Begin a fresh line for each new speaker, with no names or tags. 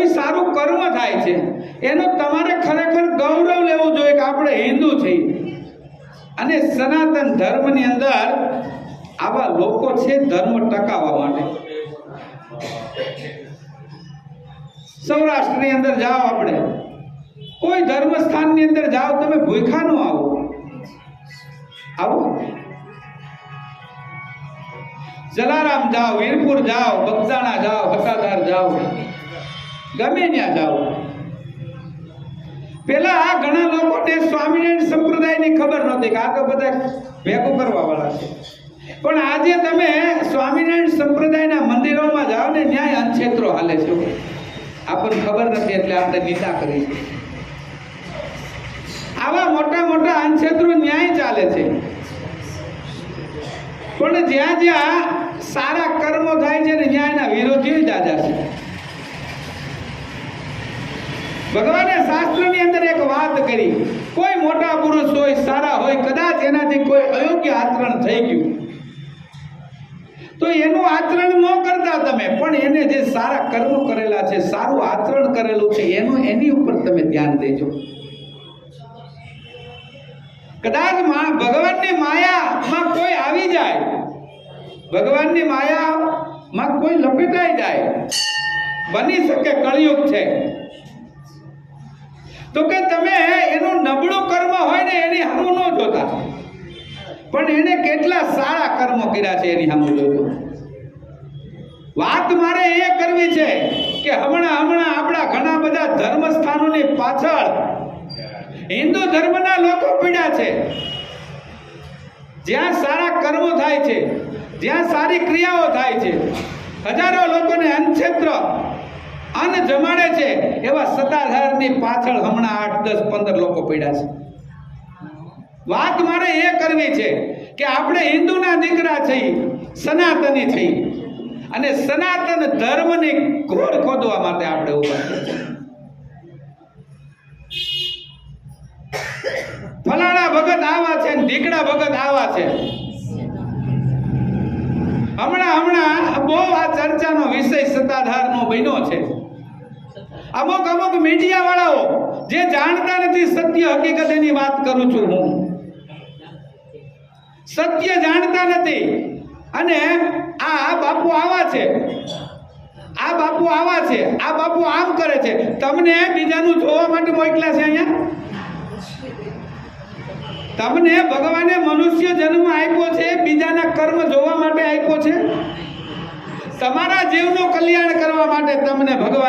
કોઈ સારું કર્મ થાય છે એનો તમારે ખરેખર ગૌરવ લેવું જોઈએ કે આપણે હિન્દુ છીએ અને સનાતન ધર્મની અંદર આવા લોકો છે ધર્મ ટકાવવા માટે. સૌરાષ્ટ્રની અંદર જાઓ, આપણે કોઈ ધર્મ સ્થાનની અંદર જાઓ, તમે ભૂખા ન આવો. જલારામ જાઓ, વીરપુર જાઓ, બગદાણા જાઓ, હતાધાર જાઓ, ગમે ત્યાં જાઓ. પેલા ઘણા લોકોને સ્વામિનારાયણ સંપ્રદાયની ખબર નહોતી કે આ તો બધા ભેગું કરવા વાળા છે. પણ આજે તમે સ્વામિનારાયણ સંપ્રદાયના મંદિરોમાં જાઓ ને, ન્યાય અનક્ષેત્રો હાલે છે. આપણને ખબર નથી એટલે આપણે નિંદા કરી છે. આવા મોટા મોટા અનક્ષેત્રો ન્યાય ચાલે છે. પણ જ્યાં જ્યાં સારા કર્મો થાય છે ને ન્યાયના વિરોધીઓ દાદા છે. ભગવાને શાસ્ત્રની અંદર એક વાત કરી, કોઈ મોટા પુરુષ હોય, સારા હોય, કદાચ એનાથી કોઈ અયોગ્ય આચરણ થઈ ગયું તો એનું આચરણ ન કરતા તમે, પણ એને જે સારા કર્મો કરેલા છે, સારું આચરણ કરેલું છે, એની ઉપર તમે ધ્યાન દેજો. કદાચ ભગવાનની માયામાં કોઈ આવી જાય, ભગવાનની માયામાં કોઈ લપેટાઈ જાય, બની શકે કળિયુગ છે, તો કે તમે એનું નબળું કર્મ હોય ને એની સામું ન જોતા, પણ એને કેટલા સારા કર્મો કર્યા છે એની સામું જોજો. વાત મારે એ કરવી છે કે હમણાં આપણા ઘણા બધા ધર્મ સ્થાનોની પાછળ હિન્દુ ધર્મના લોકો પીડ્યા છે. જ્યાં સારા કર્મો થાય છે, જ્યાં સારી ક્રિયાઓ થાય છે, હજારો લોકોને અનક્ષેત્ર અન્ન જમાડે છે, એવા સત્તાધારની પાછળ હમણાં 8, 10, 15 લોકો પીડ્યા છે. વાત મારે એ કરવી છે કે આપણે હિન્દુના દીકરા છીએ, સનાતની છીએ, અને સનાતન ધર્મની ઘોર ખોદવા માટે આપણે ઉભા છીએ. ફલાણા ભગત આવા છે ને ઢીકડા ભગત આવા છે. હમણાં બહુ આ ચર્ચાનો વિષય સત્તાધારનો બન્યો છે. અમુક મીડિયા વાળાઓ જે જાણતા નથી સત્ય હકીકત, એની વાત કરું છું હું. સત્ય જાણતા નથી અને આ બાપુ આવા છે, આ બાપુ આવા છે, આ બાપુ આમ કરે છે. તમને બીજાનું જોવા માટે મોકલ્યા છે અહીંયા? તમને ભગવાને મનુષ્ય જન્મ આપ્યો છે બીજાના કર્મ જોવા માટે આપ્યો છે? તમારા જીવનું કલ્યાણ કરવા માટે તમને ભગવાન